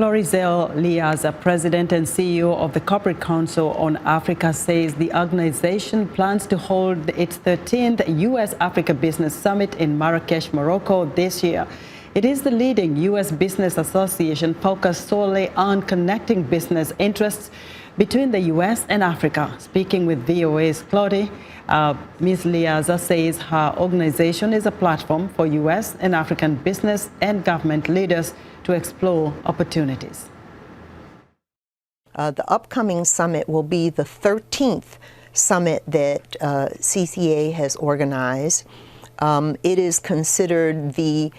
Florizelle, Liser, President and CEO of the Corporate Council on Africa, says the organization plans to hold its 13th U.S.-Africa Business Summit in Marrakesh, Morocco this year. It is the leading U.S. business association focused solely on connecting business interests between the U.S. and Africa. Speaking with VOA's Claudia, Ms. Liser says her organization is a platform for U.S. and African business and government leaders to explore opportunities. The upcoming summit will be the 13th summit that CCA has organized. It is considered the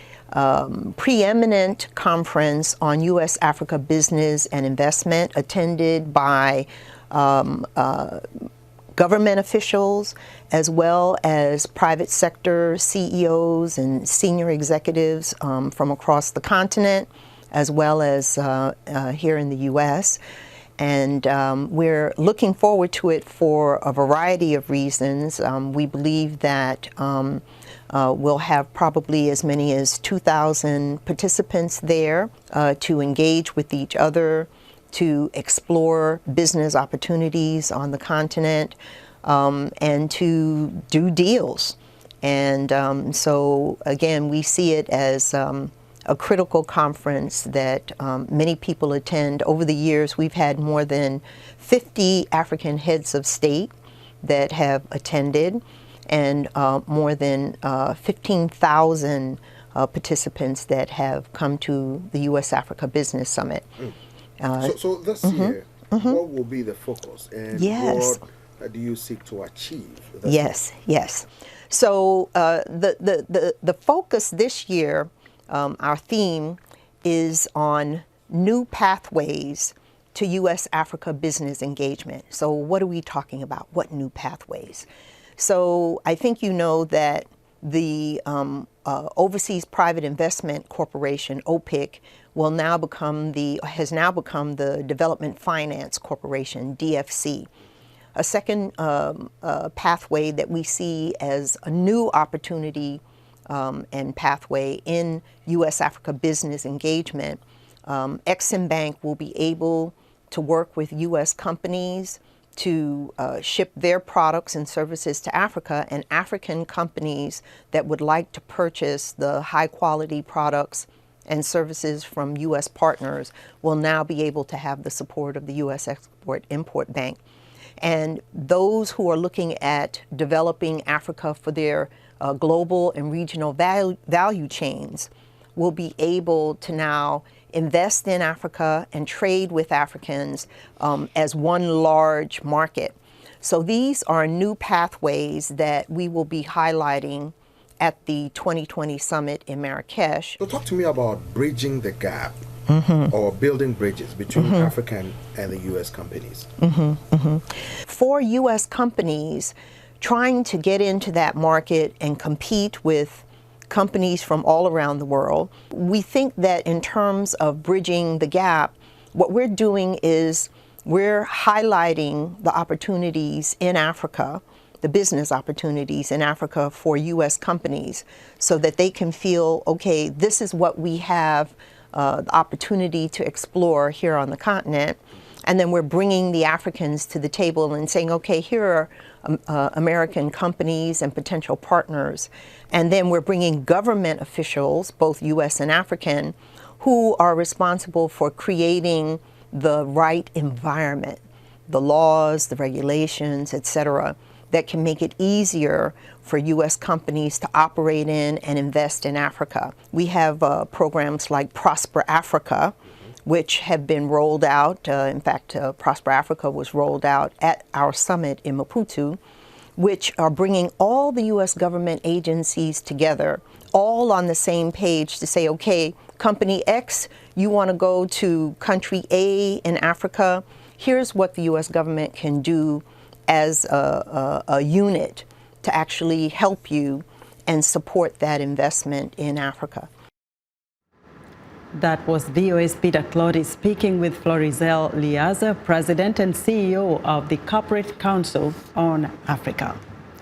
preeminent conference on U.S.-Africa business and investment, attended by government officials as well as private sector CEOs and senior executives from across the continent, as well as here in the U.S. And we're looking forward to it for a variety of reasons. We believe that we'll have probably as many as 2,000 participants there to engage with each other, to explore business opportunities on the continent, and to do deals. And so again, we see it as a critical conference that many people attend. Over the years, we've had more than 50 African heads of state that have attended, and more than 15,000 participants that have come to the U.S.-Africa Business Summit. So this year, what will be the focus, and what do you seek to achieve? Yes. So the focus this year, our theme is on new pathways to U.S.-Africa business engagement. So what are we talking about? What new pathways? So I think you know that the Overseas Private Investment Corporation, OPIC, has now become the Development Finance Corporation, DFC. A second pathway that we see as a new opportunity and pathway in U.S.-Africa business engagement, Exim Bank will be able to work with U.S. companies to ship their products and services to Africa, and African companies that would like to purchase the high-quality products and services from U.S. partners will now be able to have the support of the U.S. Export-Import Bank. And those who are looking at developing Africa for their global and regional value chains will be able to now invest in Africa and trade with Africans as one large market. So these are new pathways that we will be highlighting at the 2020 summit in Marrakesh. So talk to me about bridging the gap or building bridges between African and the U.S. companies. For U.S. companies trying to get into that market and compete with companies from all around the world, we think that in terms of bridging the gap, what we're doing is we're highlighting the opportunities in Africa, the business opportunities in Africa for U.S. companies, so that they can feel, okay, this is what we have the opportunity to explore here on the continent. And then we're bringing the Africans to the table and saying, okay, here are American companies and potential partners. And then we're bringing government officials, both U.S. and African, who are responsible for creating the right environment, the laws, the regulations, etc., that can make it easier for U.S. companies to operate in and invest in Africa. We have programs like Prosper Africa, which have been rolled out. In fact, Prosper Africa was rolled out at our summit in Maputo, which are bringing all the U.S. government agencies together, all on the same page to say, okay, company X, you want to go to country A in Africa, here's what the U.S. government can do as a unit to actually help you and support that investment in Africa. That was VOA's Peter Claudia speaking with Florizelle, Liser, President and CEO of the Corporate Council on Africa.